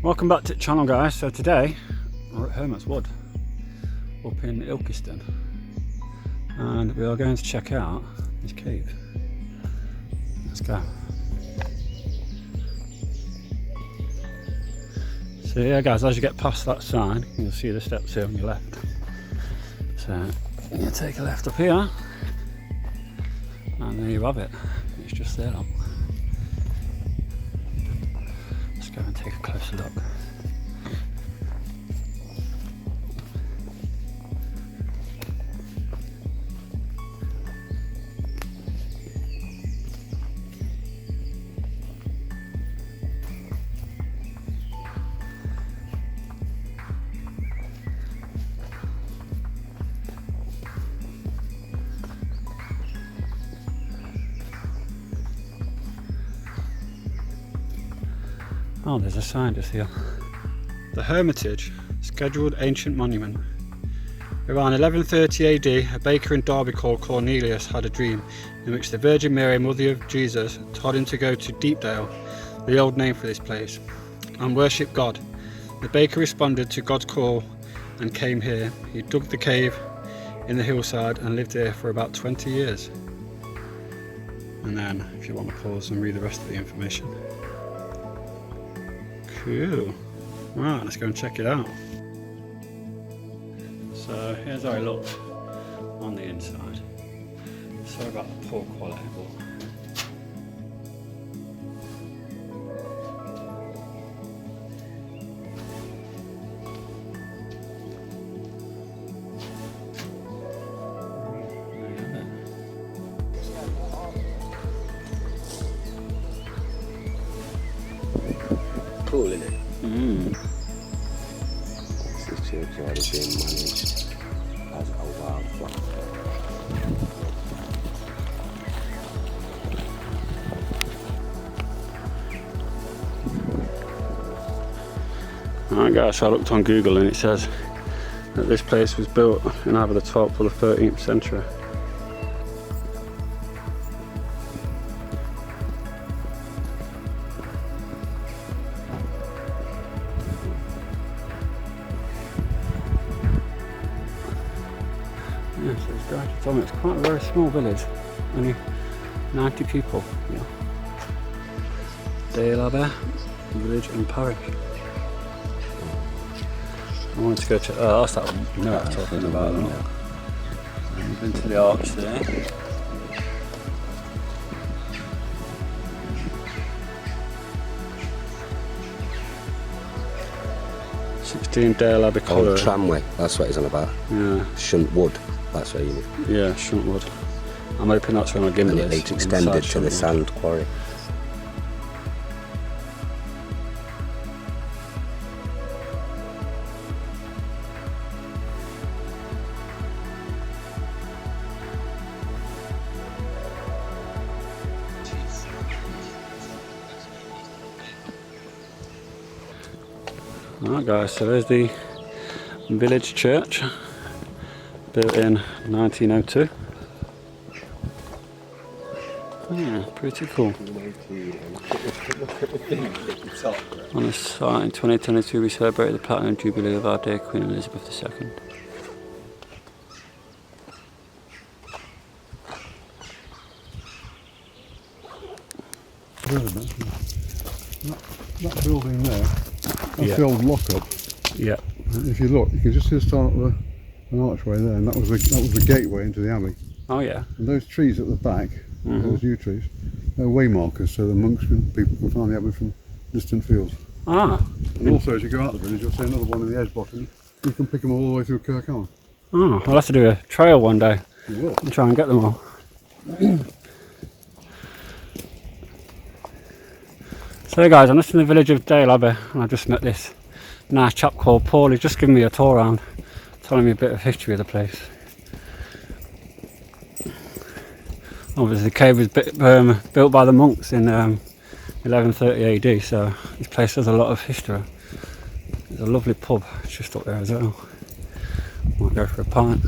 Welcome back to the channel, guys. So today we're at Hermit's Wood up in Ilkeston and we are going to check out this cave. Let's go. So yeah guys, as you get past that sign you'll see the steps here on your left. So you take a left up here and there you have it. It's just there. Let's go and take a closer look. Oh, there's a sign just here. The Hermitage, scheduled ancient monument. Around 1130 AD, a baker in Derby called Cornelius had a dream in which the Virgin Mary, mother of Jesus, told him to go to Deepdale, the old name for this place, and worship God. The baker responded to God's call and came here. He dug the cave in the hillside and lived there for about 20 years. And then, if you want to pause and read the rest of the information. Cool. Right, let's go and check it out. So here's how it looks on the inside. Sorry about the poor quality, but cool, isn't it? This churchyard is being managed as a wild flower. alright guys, so I looked on Google and it says that this place was built in either the 12th or the 13th century. Yeah, so it's guy told me it's quite a very small village, only 90 people. Yeah. Dale Abbey village and parish. I wanted to go check. Oh, that's that note I'm talking about. I've been to the arch there. Dale Abbey Oh, tramway, that's what it's on about. Yeah. Shunt Wood, that's what you mean. Yeah, Shunt Wood. I'm hoping that's where my gimbal And is. it later extended to the sand quarry. Alright guys, so there's the village church, built in 1902. Yeah, pretty cool. On this site in 2022 we celebrated the Platinum Jubilee of our dear Queen Elizabeth II. That building there, that's Yeah. the old lockup. Yeah. And if you look, you can just see the start of an archway there, and that was the gateway into the abbey. Oh yeah. And those trees at the back, those yew trees, they're way markers, so the people can find the abbey from distant fields. Ah. And also, as you go out the village, you'll see another one in the edge bottom. You can pick them all the way through Kirkcallan. Oh, I'll have to do a trail one day You will. and try and get them all. So guys, I'm just in the village of Dale Abbey and I just met this nice chap called Paul. He's just given me a tour around, telling me a bit of history of the place. Obviously the cave was built by the monks in 1130 AD, so this place has a lot of history. There's a lovely pub just up there as well. Might go for a pint.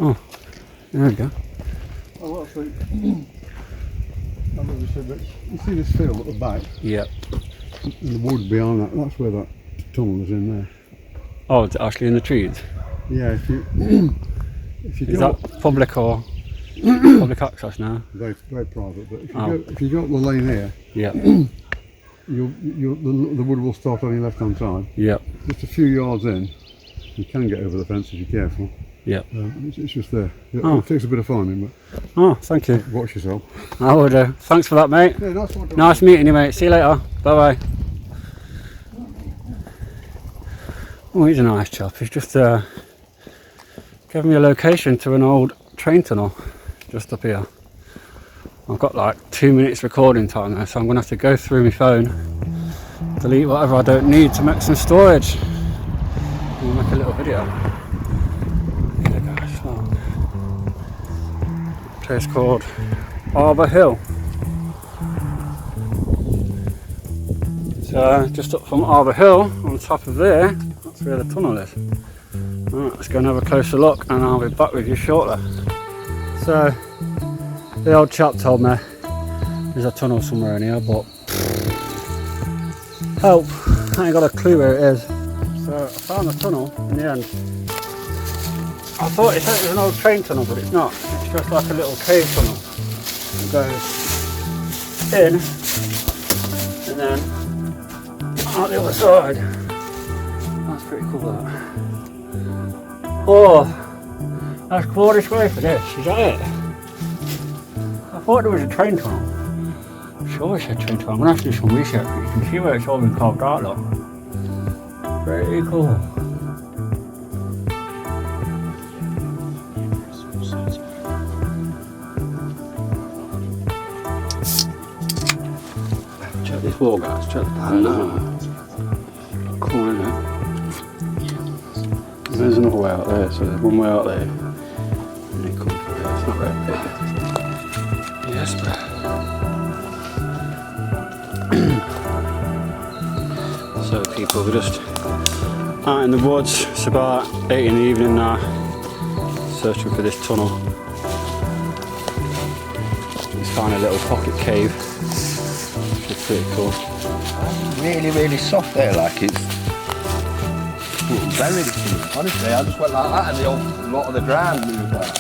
Oh, there we go. Oh, well, so that was obviously, but you see this field at the back? Yep. And the wood behind that, that's where that tunnel is in there. Oh, it's actually in the trees? Yeah, if you Is go that public or public access now? very private, but Oh. if you go up the lane here, Yep. the wood will start on your left hand side. Yep. Just a few yards in, you can get over the fence if you're careful. Yep. It's just there. Oh. It takes a bit of finding, Oh, thank you. but watch yourself. I will do. Thanks for that, mate. Yeah, nice one. Nice meeting you, mate. See you later. Bye bye. Oh, he's a nice chap. He's just given me a location to an old train tunnel just up here. I've got like 2 minutes recording time now, so I'm going to have to go through my phone, delete whatever I don't need to make some storage. We'll make a little video. Here guys, a place called Arbour Hill. So just up from Arbour Hill, on top of there, that's where the tunnel is. Right, let's go and have a closer look and I'll be back with you shortly. So, the old chap told me there's a tunnel somewhere in here, but help, I ain't got a clue where it is. So I found the tunnel in the end. I thought it was an old train tunnel, but it's not. It's just like a little cave tunnel. It goes in and then out the other side. That's pretty cool, that. Oh, that's 40 square for this, is that it? I thought there was a train tunnel. I'm sure it's a train tunnel. I'm going to have to do some research. You can see where it's all been carved out, look. Pretty cool. Check this wall, guys. Check that. Cool, isn't it? There's another way out there, so there's one way out there. And it comes through there. It's not very big. Yes, bro. So people, we're just out in the woods. It's about 8 in the evening now, searching for this tunnel. It's found a little pocket cave, which is pretty cool. Really soft there, like it's buried. Honestly, I just went like that and a lot of the ground moved out.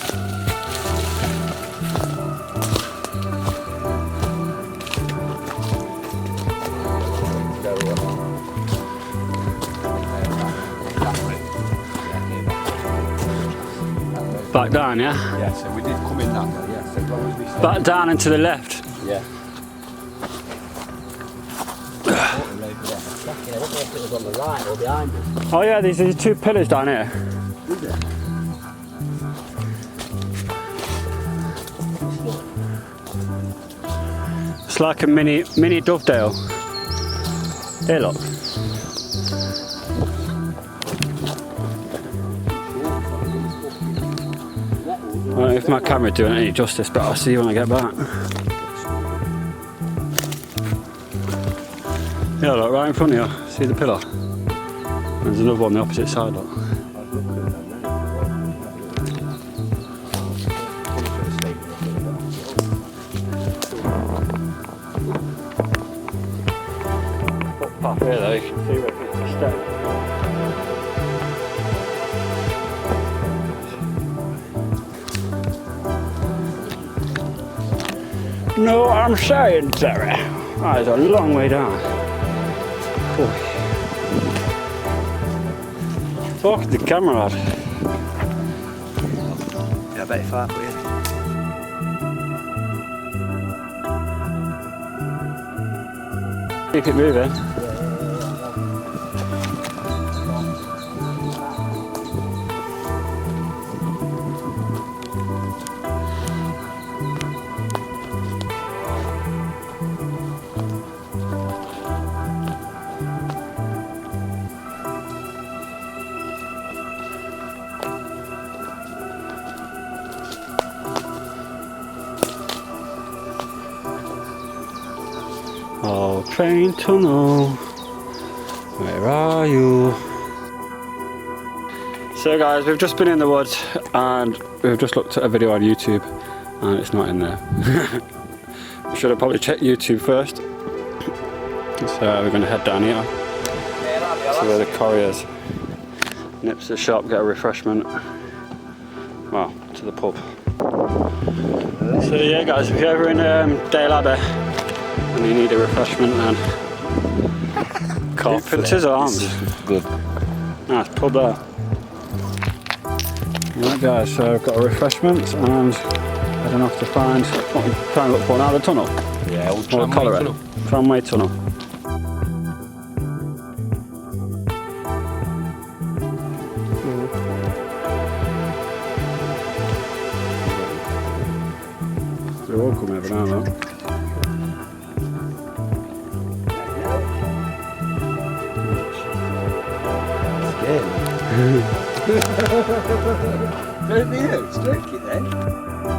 Back down, yeah? Yeah, so we did come in that way, yeah. So as long as we stay. Back down and to the left. Yeah. On the right or behind us. Oh yeah, these are 2 pillars down here. It's like a mini Dovedale. Here, look. I don't know if my camera's doing any justice, but I'll see you when I get back. Yeah, look, right in front of you. See the pillar? There's another one on the opposite side, look. Up here though, you can see where it's the step. No, I'm saying, Terry. That is a long way down. Boy. Fuck the camera lad. Yeah, I bet if I will. Keep it moving. Oh, train tunnel, where are you? So guys, we've just been in the woods and we've just looked at a video on YouTube and it's not in there. should have probably checked YouTube first. So we're going to head down here to where the quarry is. Nip to the shop, get a refreshment. Well, to the pub. So yeah guys, if you're ever in Dale Abbey and you need a refreshment, then Carpenter's Arms. Good. Nice pub there. Right guys, so I've got a refreshment and heading off to find what we're trying to look for now, the tunnel. Yeah, Or Colorado. Tramway tunnel. They're all coming over now though. Don't be no, stroke it then.